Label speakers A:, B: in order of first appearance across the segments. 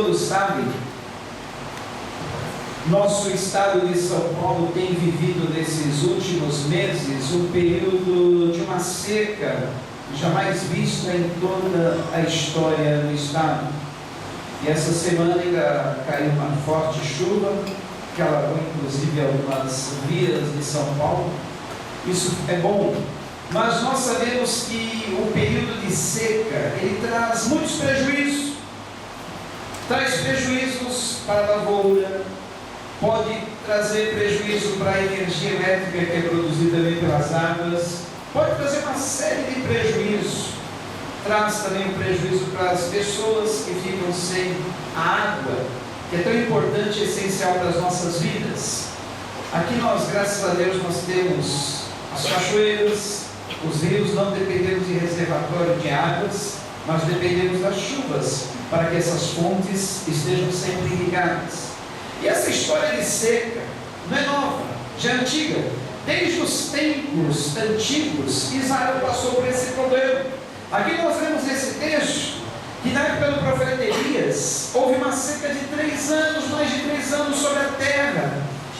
A: todos sabem, nosso estado de São Paulo tem vivido nesses últimos meses um período de uma seca jamais vista em toda a história do estado. E essa semana ainda caiu uma forte chuva, que alagou inclusive algumas vias de São Paulo. Isso é bom, mas nós sabemos que o período de seca, ele traz muitos prejuízos. Traz prejuízos para a lavoura, pode trazer prejuízo para a energia elétrica que é produzida também pelas águas, pode trazer uma série de prejuízos. Traz também um prejuízo para as pessoas que ficam sem a água, que é tão importante e essencial para as nossas vidas. Aqui nós, graças a Deus, nós temos as cachoeiras, os rios, não dependemos de reservatório de águas, mas dependemos das chuvas, para que essas fontes estejam sempre irrigadas. E essa história de seca não é nova, já é antiga. Desde os tempos antigos, Israel passou por esse problema. Aqui nós vemos esse texto, que na época do profeta Elias, houve uma seca de 3 anos, mais de 3 anos sobre a terra.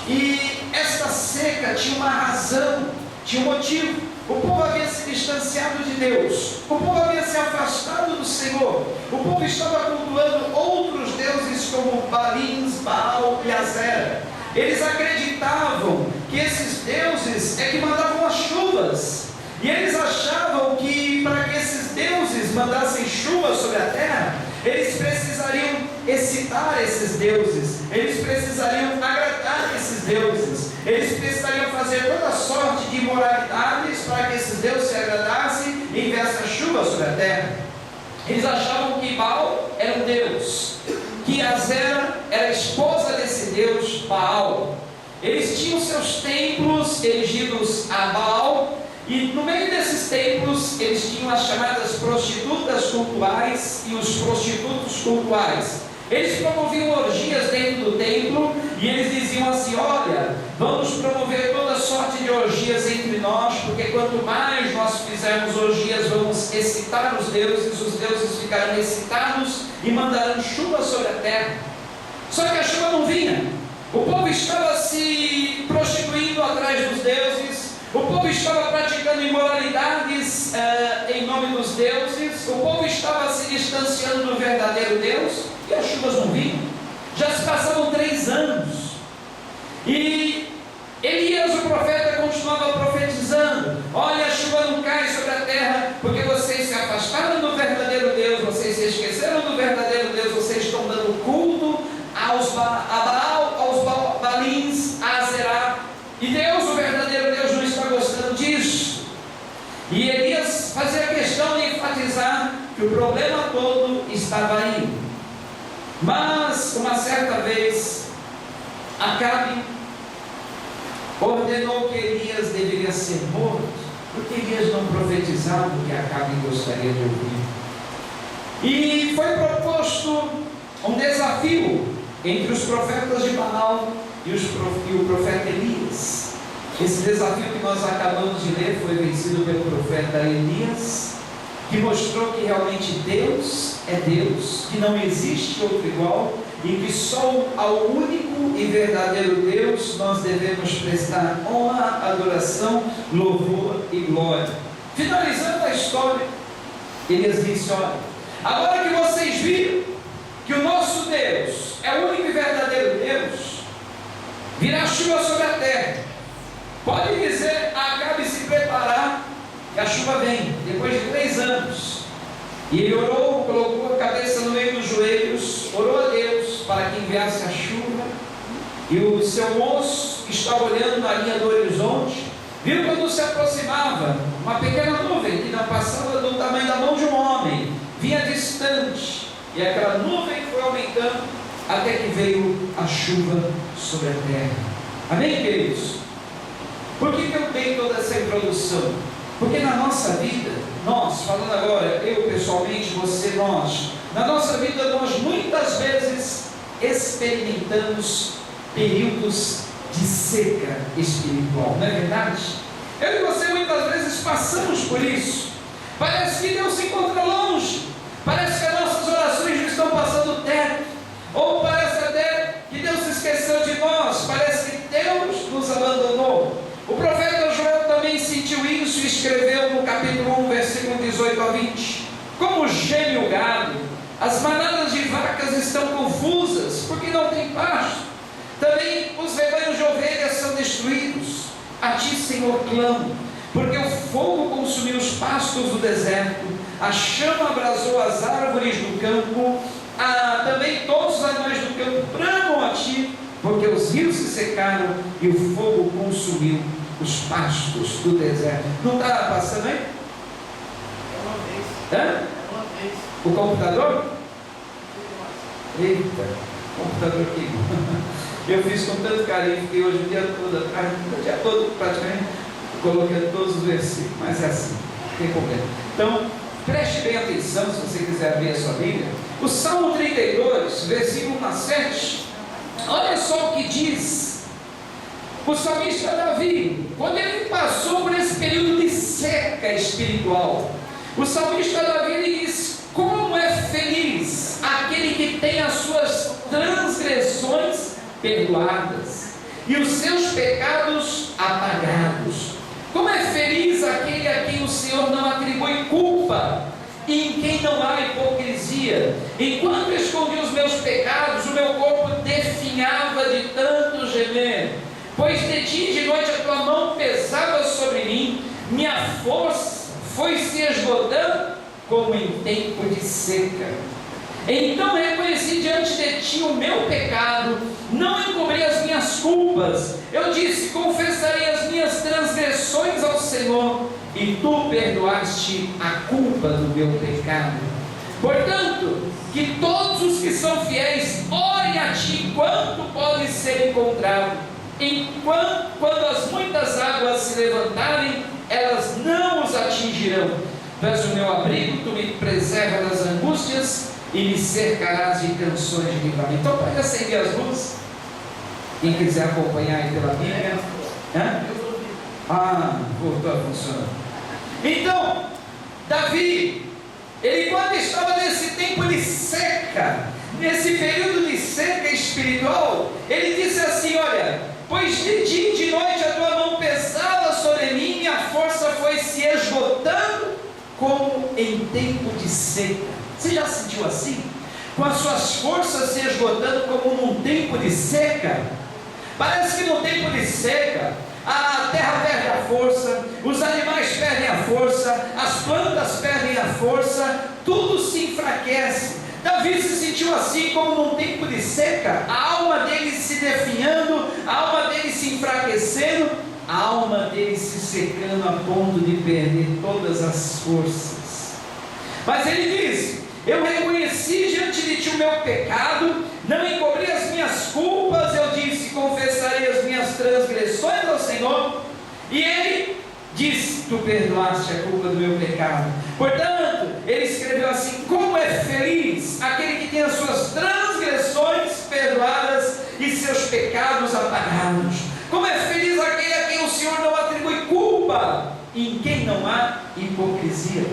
A: E esta seca tinha uma razão, tinha um motivo. O povo havia se distanciado de Deus, o povo havia se afastado do Senhor, o povo estava cultuando outros deuses como Balins, Baal e Azera. Eles acreditavam que esses deuses é que mandavam as chuvas, e eles achavam que para que esses deuses mandassem chuva sobre a terra, eles precisariam excitar esses deuses, eles precisariam agradar esses deuses, eles precisariam fazer toda sorte de imoralidades para que esses deuses se agradassem e enviassem a chuva sobre a terra. Eles achavam que Baal era um deus, que Azera era a esposa desse deus Baal. Eles tinham seus templos erigidos a Baal, e no meio desses templos eles tinham as chamadas prostitutas cultuais e os prostitutos cultuais. Eles promoviam orgias dentro do templo e eles diziam assim: olha, vamos promover toda sorte de orgias entre nós, porque quanto mais nós fizermos orgias, vamos excitar os deuses ficarão excitados e mandarão chuva sobre a terra. Só que a chuva não vinha, o povo estava se prostituindo atrás dos deuses, o povo estava praticando imoralidades em nome dos deuses, o povo estava se distanciando do verdadeiro Deus, e as chuvas não vinham. Já se passavam 3 anos, e Elias, o profeta, continuava profetizando: olha, a chuva não cai sobre a terra, porque vocês se afastaram do verdadeiro Deus, vocês se esqueceram do verdadeiro Deus, vocês estão dando culto a Baal, aos Balins, a Azerá, e Deus, o verdadeiro Deus, não está gostando disso. E Elias fazia questão de enfatizar que o problema todo estava aí. Mas, uma certa vez, Acabe ordenou que Elias deveria ser morto, porque Elias não profetizava o que Acabe gostaria de ouvir. E foi proposto um desafio entre os profetas de Baal e o profeta Elias. Esse desafio que nós acabamos de ler foi vencido pelo profeta Elias, que mostrou que realmente Deus é Deus, que não existe outro igual, e que só ao único e verdadeiro Deus nós devemos prestar honra, adoração, louvor e glória. Finalizando a história, Elias disse: olha, agora que vocês viram que o nosso Deus é o único e verdadeiro Deus, virá chuva sobre a terra. Pode dizer a Acabe se preparar, que a chuva vem, depois de 3 anos. E ele orou, colocou a cabeça no meio dos joelhos, orou a Deus para que enviasse a chuva. E o seu moço, que estava olhando na linha do horizonte, viu quando se aproximava uma pequena nuvem, que não passava do tamanho da mão de um homem, vinha distante, e aquela nuvem foi aumentando, até que veio a chuva sobre a terra. Amém, queridos? Por que eu dei toda essa introdução? Porque na nossa vida, nós, falando agora, eu pessoalmente, você, nós, na nossa vida nós muitas vezes experimentamos períodos de seca espiritual, não é verdade? Eu e você muitas vezes passamos por isso. Parece que Deus se encontra longe, parece que as nossas orações não estão passando teto, estão confusas, porque não tem pasto. Também os rebanhos de ovelhas são destruídos. A ti, Senhor, clamo, porque o fogo consumiu os pastos do deserto, a chama abrasou as árvores do campo, também todos os animais do campo bramam a ti, porque os rios se secaram e o fogo consumiu os pastos do deserto. Não está passando aí? Hã? O computador? Eita, computador aqui. Eu fiz com tanto carinho, fiquei hoje o dia todo praticamente colocando todos os versículos, mas é assim, não tem problema. Então, preste bem atenção, se você quiser abrir a sua Bíblia, o Salmo 32, versículo 7, olha só o que diz o salmista Davi, quando ele passou por esse período de seca espiritual. O salmista Davi, ele diz: como é feliz aquele que tem as suas transgressões perdoadas e os seus pecados apagados. Como é feliz aquele a quem o Senhor não atribui culpa e em quem não há hipocrisia. Enquanto escondi os meus pecados, o meu corpo definhava de tanto gemer, pois de dia e de noite a tua mão pesava sobre mim, minha força foi se esgotando como em tempo de seca. Então reconheci diante de ti o meu pecado, não encobri as minhas culpas. Eu disse: confessarei as minhas transgressões ao Senhor, e tu perdoaste a culpa do meu pecado. Portanto, que todos os que são fiéis orem a ti enquanto podem ser encontrados. Quando as muitas águas se levantarem, elas não os atingirão. Tu és o meu abrigo, tu me preservas das angústias e me cercarás de canções de livramento. Então pode acender as luzes, quem quiser acompanhar aí pela Bíblia. Voltou a funcionar. Então, Davi, ele quando estava nesse tempo de seca, nesse período de seca espiritual, ele disse assim: olha, pois de dia e de noite a tua mão pesava sobre mim, minha força foi se esgotando como em tempo de seca. Você já sentiu assim? Com as suas forças se esgotando como num tempo de seca? Parece que no tempo de seca a terra perde a força, os animais perdem a força, as plantas perdem a força, tudo se enfraquece. Davi se sentiu assim como num tempo de seca, a alma dele se definhando, a alma dele se enfraquecendo, a alma dele se secando a ponto de perder todas as forças. Mas ele diz: eu reconheci diante de ti o meu pecado, não encobri as minhas culpas, eu disse: confessarei as minhas transgressões ao Senhor, e ele diz: tu perdoaste a culpa do meu pecado. Portanto, ele escreveu assim: como é feliz aquele que tem as suas transgressões perdoadas e seus pecados apagados. Como é feliz aquele a quem o Senhor não atribui culpa e em quem não há hipocrisia.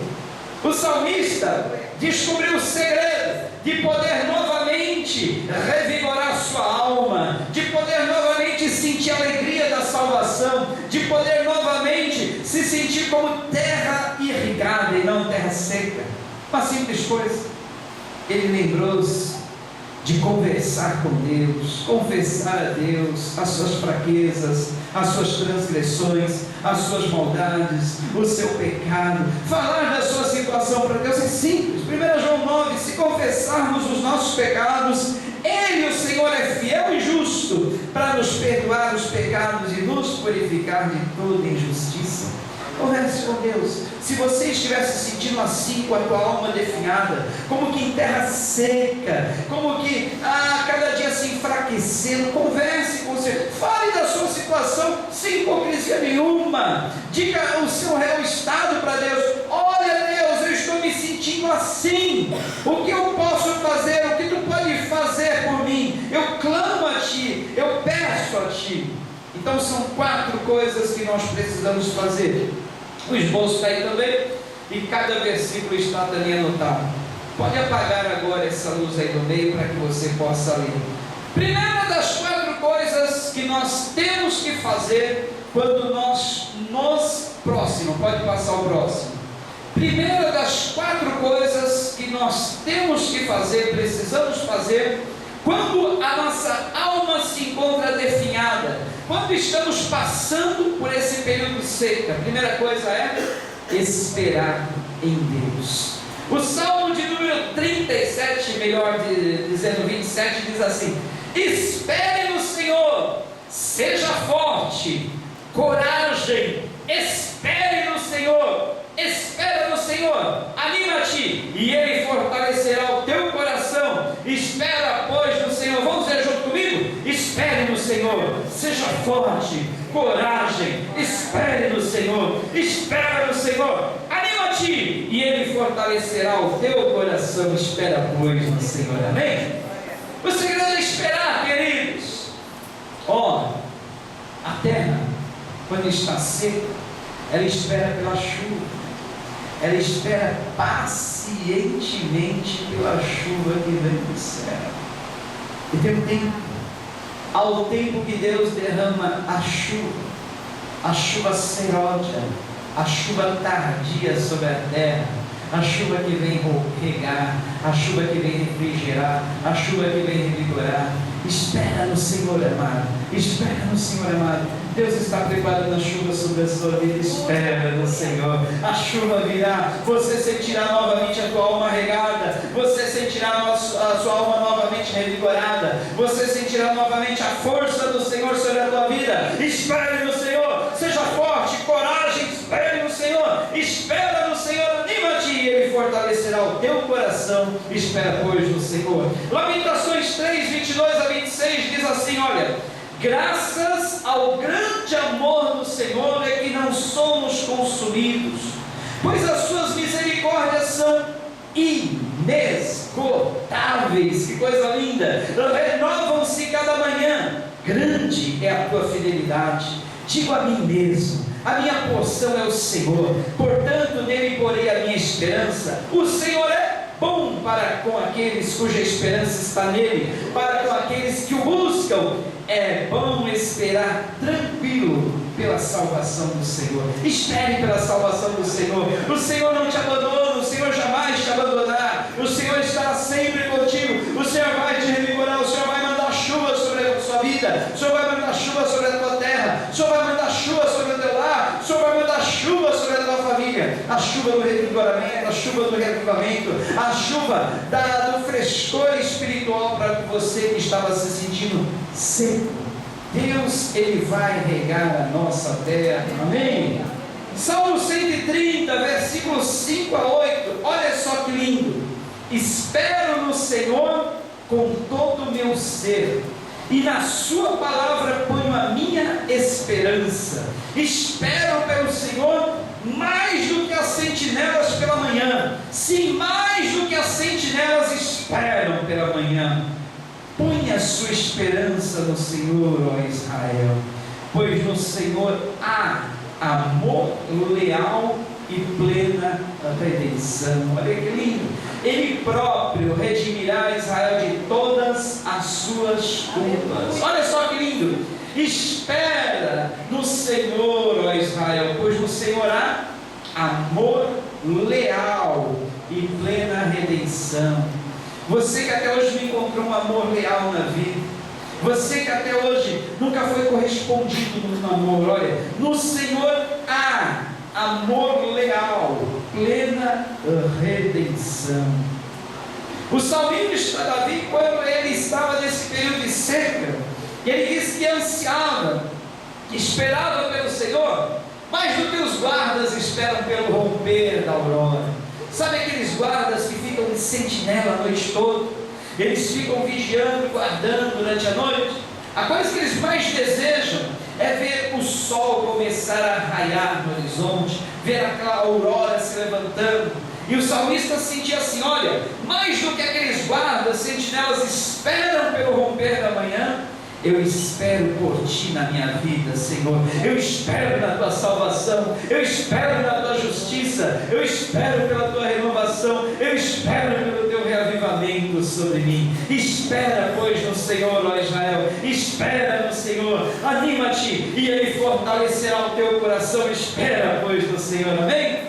A: O salmista descobriu o segredo de poder novamente revigorar sua alma, de poder novamente sentir a alegria da salvação, de poder novamente se sentir como terra irrigada e não terra seca. Uma simples coisa: ele lembrou-se de conversar com Deus, confessar a Deus as suas fraquezas, as suas transgressões, as suas maldades, o seu pecado, falar da sua situação para Deus. É simples. 1 João 9, se confessarmos os nossos pecados, Ele, o Senhor, é fiel e justo para nos perdoar os pecados e nos purificar de toda injustiça. Converse com Deus. Se você estiver se sentindo assim, com a tua alma definhada, como que em terra seca, como que cada dia se enfraquecendo, converse com o Senhor, fale da sua situação sem hipocrisia nenhuma, diga o seu real estado para Deus. Olha, Deus, eu estou me sentindo assim, o que eu posso fazer, o que tu pode fazer por mim? Eu clamo a ti, eu peço a ti. Então são 4 coisas que nós precisamos fazer. O esboço está aí também, e cada versículo está também anotado. Pode apagar agora essa luz aí no meio para que você possa ler. Primeira das 4 coisas que nós temos que fazer quando nós nos próximo, pode passar o próximo. Primeira das 4 coisas que nós temos que fazer para esse precisamos fazer quando a nossa alma se encontra definhada, quando estamos passando por esse período de seca? A primeira coisa é esperar em Deus. O Salmo de número 37, melhor dizendo 27, diz assim: espere no Senhor, seja forte, coragem, espere no Senhor, espera no Senhor, anima-te, e Ele fortalecerá o teu coração. Espera, pois, no Senhor. Vamos dizer junto comigo? Espere no Senhor, seja forte, coragem, espere no Senhor, espera no Senhor, anima-te, e Ele fortalecerá o teu coração. Espera, pois, no Senhor. Amém? O segredo é esperar, queridos. A terra, quando está seca, ela espera pela chuva, ela espera pacientemente pela chuva que vem do céu. E tem um tempo, ao tempo que Deus derrama a chuva seródia, a chuva tardia sobre a terra, a chuva que vem regar, a chuva que vem refrigerar, a chuva que vem revigorar. Espera no Senhor, amado, espera no Senhor, amado. Deus está preparando a chuva sobre a sua vida. Espera no Senhor, a chuva virá, você sentirá novamente a tua alma regada, você sentirá a sua alma novamente revigorada, você sentirá novamente a força do Senhor sobre a tua vida. Espere no Senhor, seja forte, coragem, espere no Senhor, espera no Senhor, anima-te, e Ele fortalecerá o teu coração. Espera, pois, no Senhor. Lamentações 3, 22 a 26 diz assim: olha, graças ao grande amor do Senhor é que não somos consumidos, pois as suas misericórdias são inesgotáveis. Que coisa linda! Renovam-se cada manhã. Grande é a tua fidelidade. Digo a mim mesmo: a minha porção é o Senhor, portanto nele porei a minha esperança. O Senhor é bom para com aqueles cuja esperança está nele, para com aqueles que o buscam. É bom esperar tranquilo pela salvação do Senhor. Espere pela salvação do Senhor. O Senhor não te abandona, o Senhor jamais te abandonará. O Senhor estará sempre contigo. O Senhor vai te revigorar, o Senhor vai mandar chuva sobre a sua vida, o Senhor vai mandar chuva sobre a tua terra, o Senhor vai mandar chuva sobre o teu lar, o Senhor vai mandar chuva sobre a tua família. A chuva do revigoramento, a chuva do revivamento, a chuva do frescor espiritual para você que estava se sentindo seco. Deus, Ele vai regar a nossa terra. Amém? Salmo 130, versículos 5 a 8. Olha só que lindo: espero no Senhor com todo o meu ser, e na sua palavra ponho a minha esperança. Espero pelo Senhor mais do que as sentinelas pela manhã. Sim, mais do que as sentinelas esperam pela manhã. Põe a sua esperança no Senhor, ó Israel, pois no Senhor há amor leal e plena redenção. Olha que lindo! Ele próprio redimirá Israel de todas as suas culpas. Olha só que lindo! Espera no Senhor, ó Israel, pois no Senhor há amor leal e plena redenção. Você que até hoje não encontrou um amor leal na vida, você que até hoje nunca foi correspondido no namoro, olha, no Senhor há amor leal, plena redenção. O salmista Davi, quando ele estava nesse período de seca, ele disse que ansiava, que esperava pelo Senhor, mais do que os guardas esperam pelo romper da aurora. Sabe aqueles guardas que ficam de sentinela a noite toda? Eles ficam vigiando, guardando durante a noite. A coisa que eles mais desejam é ver o sol começar a raiar no horizonte, ver aquela aurora se levantando. E o salmista sentia assim: olha, mais do que aqueles guardas, sentinelas esperam pelo romper da manhã, eu espero por Ti na minha vida, Senhor. Eu espero na Tua salvação, eu espero na Tua justiça, eu espero pela Tua renovação, eu espero pelo Teu reavivamento sobre mim. Espera, pois, no Senhor, ó Israel, espera no Senhor, anima-te e Ele fortalecerá o teu coração. Espera, pois, no Senhor, amém?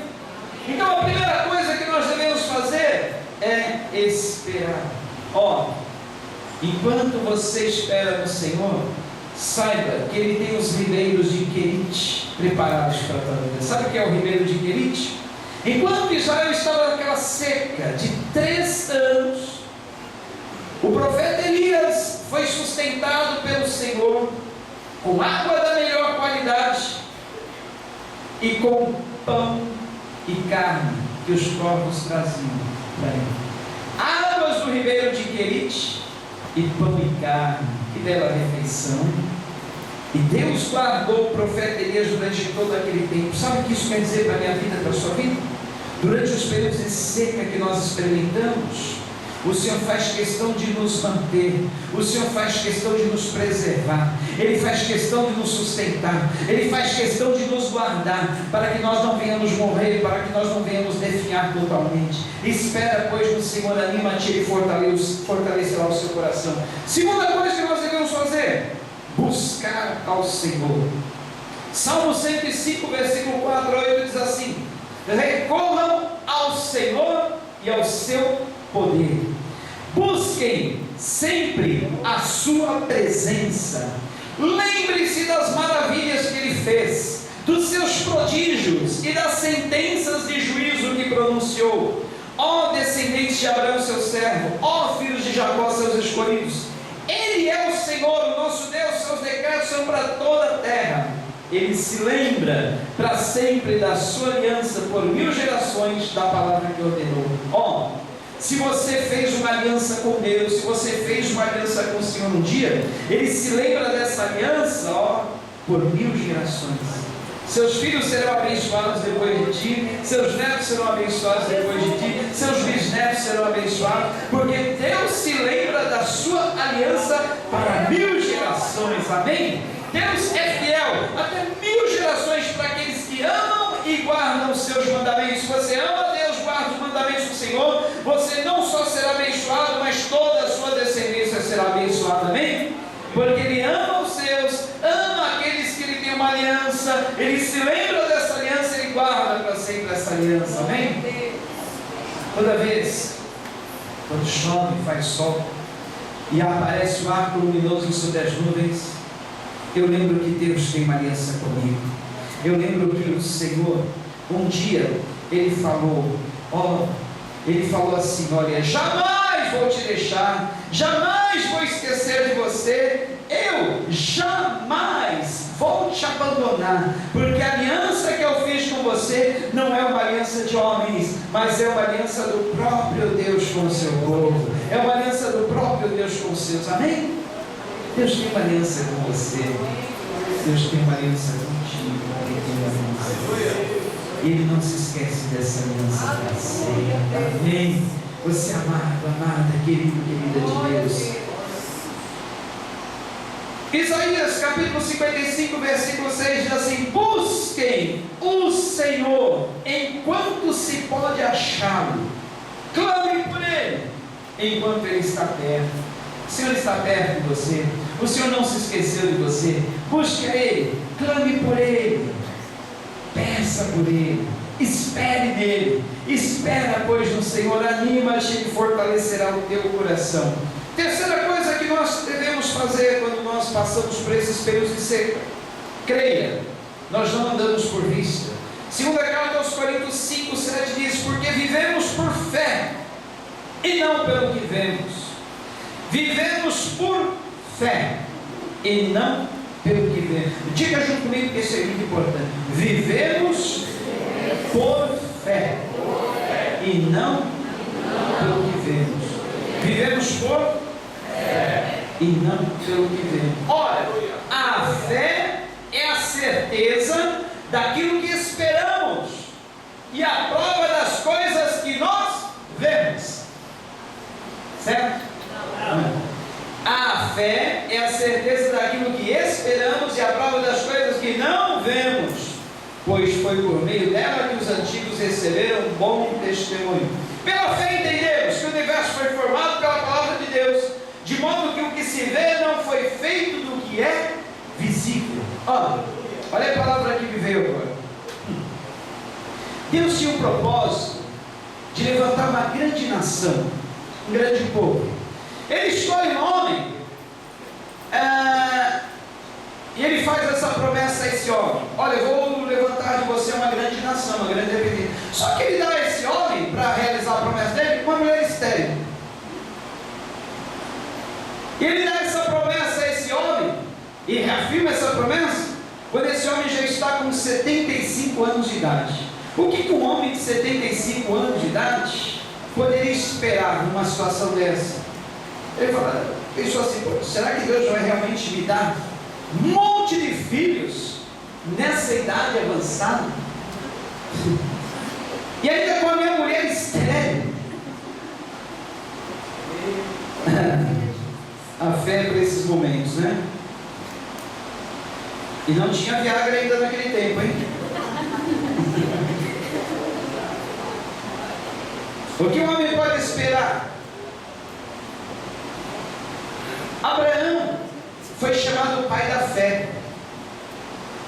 A: Então a primeira coisa que nós devemos fazer é esperar. Ó, enquanto você espera no Senhor, saiba que Ele tem os ribeiros de Querite preparados para a tua vida. Sabe o que é o ribeiro de Querite? Enquanto Israel estava naquela seca de 3 anos, o profeta Elias foi sustentado pelo Senhor com água da melhor qualidade e com pão e carne que os corvos traziam para ele. Águas do ribeiro de Querite e pão e carne, que bela refeição. E Deus guardou o profeta Elias durante todo aquele tempo. Sabe o que isso quer dizer para a minha vida, para a sua vida? Durante os períodos de seca que nós experimentamos, o Senhor faz questão de nos manter, o Senhor faz questão de nos preservar, Ele faz questão de nos sustentar, Ele faz questão de nos guardar, para que nós não venhamos morrer, para que nós não venhamos definhar totalmente. Espera, pois, no Senhor, anima-te e fortalecerá o seu coração. Segunda coisa que nós devemos fazer: buscar ao Senhor. Salmo 105, versículo 4 a 8 diz assim: recorram ao Senhor e ao seu poder, busquem sempre a sua presença, lembre-se das maravilhas que Ele fez, dos seus prodígios e das sentenças de juízo que pronunciou. Ó descendentes de Abraão seu servo, ó filhos de Jacó seus escolhidos, Ele é o Senhor, o nosso Deus, seus decretos são para toda a terra. Ele se lembra para sempre da sua aliança por 1000 gerações, da palavra que ordenou. Ó, se você fez uma aliança com Deus, se você fez uma aliança com o Senhor um dia, Ele se lembra dessa aliança, ó, por 1000 gerações. Seus filhos serão abençoados depois de ti, seus netos serão abençoados depois de ti, seus bisnetos serão abençoados, porque Deus se lembra da sua aliança para 1000 gerações, amém? Deus é fiel até 1000 gerações para aqueles que amam e guardam os seus mandamentos. Se você ama Deus, guarda os mandamentos do Senhor, você não só será abençoado, mas toda a sua descendência será abençoada, amém? Porque Ele ama os seus, ama aqueles que Ele tem uma aliança, Ele se lembra dessa aliança, Ele guarda para sempre essa aliança, amém? Toda vez, quando chove, faz sol, e aparece o arco luminoso sobre as nuvens, eu lembro que Deus tem uma aliança comigo. Eu lembro que o Senhor, um dia, Ele falou, Ele falou assim: olha, jamais vou te deixar, jamais vou esquecer de você, eu jamais vou te abandonar, porque a aliança que eu fiz com você não é uma aliança de homens, mas é uma aliança do próprio Deus com o seu povo, é uma aliança do próprio Deus com os seus, amém? Deus tem uma aliança com você, Deus tem uma aliança contigo, Ele tem uma aliança. Ele não se esquece dessa aliança para sempre, amém? Você amado, amada, querido, querida de Deus. Isaías capítulo 55, versículo 6 diz assim: busquem o Senhor enquanto se pode achá-lo, clame por Ele enquanto Ele está perto. O Senhor está perto de você, o Senhor não se esqueceu de você. Busque a Ele, clame por Ele, peça por Ele, espere nele, espera pois no Senhor, anima-te e fortalecerá o teu coração. Terceira coisa que nós devemos fazer quando nós passamos por esses períodos de seca: creia, nós não andamos por vista. Segunda carta aos Coríntios 5, 7 diz: porque vivemos por fé e não pelo que vemos. Vivemos por fé e não pelo que vemos. Diga junto comigo que isso é muito importante. Vivemos por fé e não pelo que vemos. Vivemos por fé e não pelo que vemos. Ora, a fé é a certeza daquilo que esperamos e a prova das coisas que nós vemos. Certo? A fé é a certeza daquilo que esperamos e a prova das coisas que não vemos, pois foi por meio dela que os antigos receberam um bom testemunho. Pela fé entendemos que o universo foi formado pela palavra de Deus, de modo que o que se vê não foi feito do que é visível. Olha a palavra que me veio agora. Deus tinha um propósito de levantar uma grande nação, um grande povo, Ele escolhe um homem, e ele faz essa promessa a esse homem: olha, eu vou levantar de você uma grande nação, uma grande dependência. Só que ele dá a esse homem, para realizar a promessa dele, uma mulher estéril. E ele dá essa promessa a esse homem, e reafirma essa promessa, quando esse homem já está com 75 anos de idade. O que um homem de 75 anos de idade poderia esperar numa situação dessa? Ele pensou assim: será que Deus vai realmente me dar um monte de filhos nessa idade avançada? E ainda com a minha mulher estéril. A fé para esses momentos, né? E não tinha Viagra ainda naquele tempo, hein? O que o homem pode esperar? Abraão foi chamado pai da fé,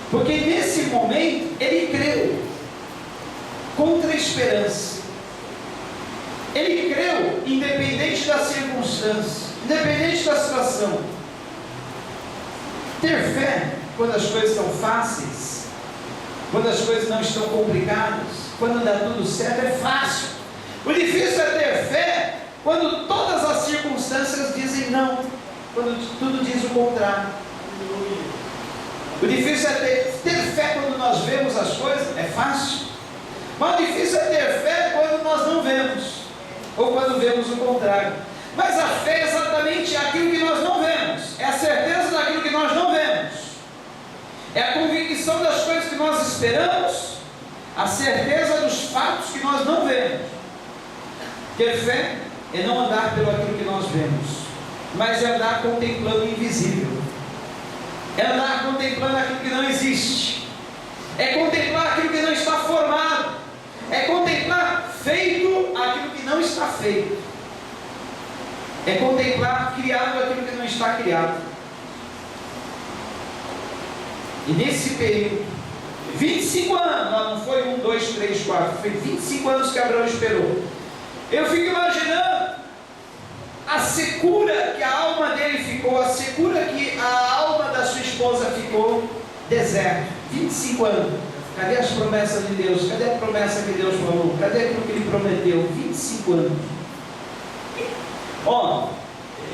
A: porque nesse momento ele creu contra a esperança. Ele creu independente da circunstância, independente da situação. Ter fé quando as coisas estão fáceis, quando as coisas não estão complicadas, quando dá tudo certo, é fácil. O difícil é ter fé quando todas as circunstâncias dizem não, quando tudo diz o contrário. O difícil é ter fé quando nós vemos as coisas, é fácil. Mas o difícil é ter fé quando nós não vemos, ou quando vemos o contrário. Mas a fé é exatamente aquilo que nós não vemos, é a certeza daquilo que nós não vemos, é a convicção das coisas que nós esperamos, a certeza dos fatos que nós não vemos. Ter fé é não andar pelo aquilo que nós vemos, mas é andar contemplando o invisível, é andar contemplando aquilo que não existe, é contemplar aquilo que não está formado, é contemplar feito aquilo que não está feito, é contemplar criado aquilo que não está criado. E nesse período, 25 anos, não foi 1, 2, 3, 4, foi 25 anos que Abraão esperou. Eu fico imaginando a secura que a alma dele ficou, a secura que a alma da sua esposa ficou. Deserto, 25 anos. Cadê as promessas de Deus? Cadê a promessa que Deus falou? Cadê aquilo que Ele prometeu? 25 anos. Ó,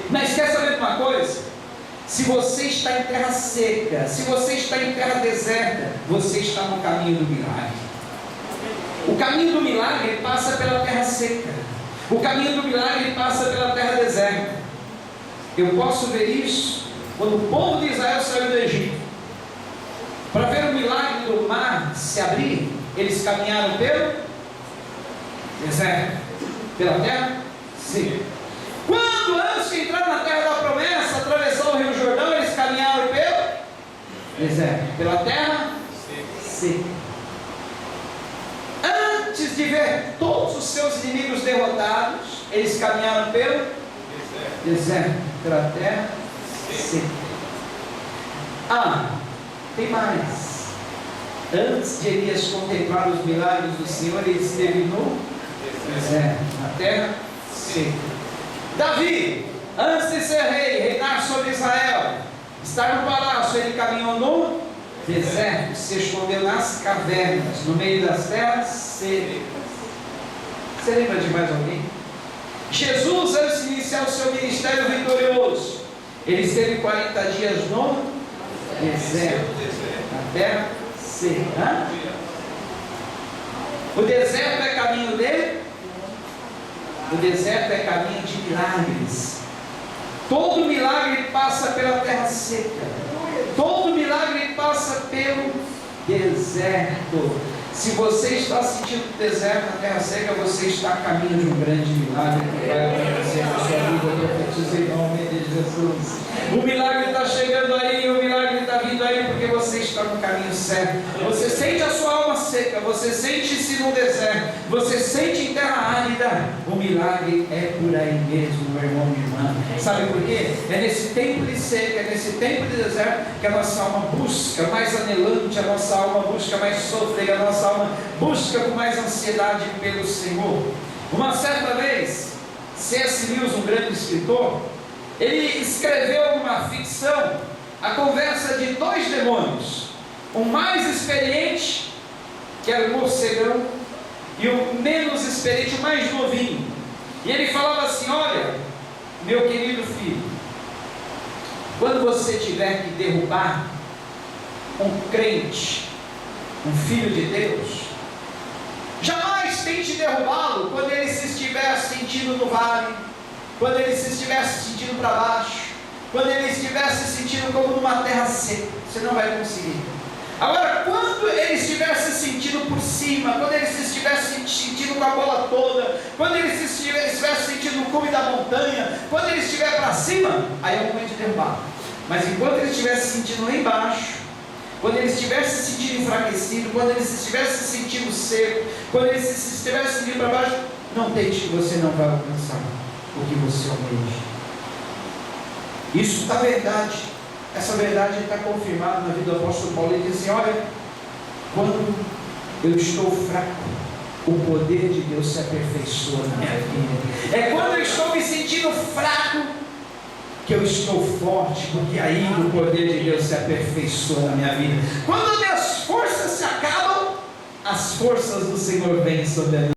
A: mas quer saber de uma coisa? Se você está em terra seca, se você está em terra deserta, você está no caminho do milagre. O caminho do milagre passa pela terra seca. O caminho do milagre passa pela terra deserta. Eu posso ver isso quando o povo de Israel saiu do Egito. Para ver o milagre do mar se abrir, eles caminharam pelo deserto, pela terra seca. Quando, antes de entrar na terra da promessa, atravessar o rio Jordão, eles caminharam pelo deserto, pela terra seca. Antes de ver todos os seus inimigos derrotados, eles caminharam pelo deserto, pela terra seca. Tem mais. Antes de Elias contemplar os milagres do Senhor, ele esteve no deserto, na terra seca. Davi, antes de ser rei, reinar sobre Israel, estar no palácio, ele caminhou no deserto, se escondeu nas cavernas, no meio das terras secas. Você lembra de mais alguém? Jesus, antes de iniciar o seu ministério vitorioso, ele esteve 40 dias no deserto, na terra seca. O deserto é caminho dele? O deserto é caminho de milagres. Todo milagre passa pela terra seca. Todo milagre passa pelo deserto. Se você está sentindo deserto na terra seca, você está a caminho de um grande milagre que vai acontecer na sua vida. Eu profetizo em nome de Jesus. O milagre está chegando aí, o milagre está vindo aí, porque você está no caminho certo. Você sente a sua alma seca, você sente-se no deserto, você sente em terra árida. O milagre é por aí mesmo, meu irmão e irmã. Sabe por quê? É nesse tempo de seca, é nesse tempo de deserto que a nossa alma busca mais anelante, a nossa alma busca mais sofrer, a nossa alma busca com mais ansiedade pelo Senhor. Uma certa vez, C.S. Lewis, um grande escritor, Ele escreveu numa ficção a conversa de dois demônios, o mais experiente, que era o morcegão, e o menos experiente, o mais novinho. E ele falava assim: olha, meu querido filho, quando você tiver que derrubar um crente, um filho de Deus, jamais tente derrubá-lo quando ele se estiver sentindo no vale, quando ele se estiver se sentindo para baixo, quando ele estiver se sentindo como numa terra seca. Você não vai conseguir. Agora, quando ele estiver se sentindo por cima, quando ele se estiver se sentindo com a bola toda, quando ele se estiver sentindo no cume da montanha, quando ele estiver para cima, aí é o momento de derrubar. Mas enquanto ele estiver se sentindo lá embaixo, quando ele estiver se sentindo enfraquecido, quando ele estiver se sentindo seco, quando ele estiver se sentindo para baixo, não tente, que você não vai alcançar o que você almeja. Isso é verdade. Essa verdade está confirmada na vida do apóstolo Paulo. Ele diz assim: olha, quando eu estou fraco, o poder de Deus se aperfeiçoa na minha vida. É quando eu estou me sentindo fraco que eu estou forte, porque aí o poder de Deus se aperfeiçoa na minha vida. Quando minhas forças se acabam, as forças do Senhor vêm sobre a minha vida.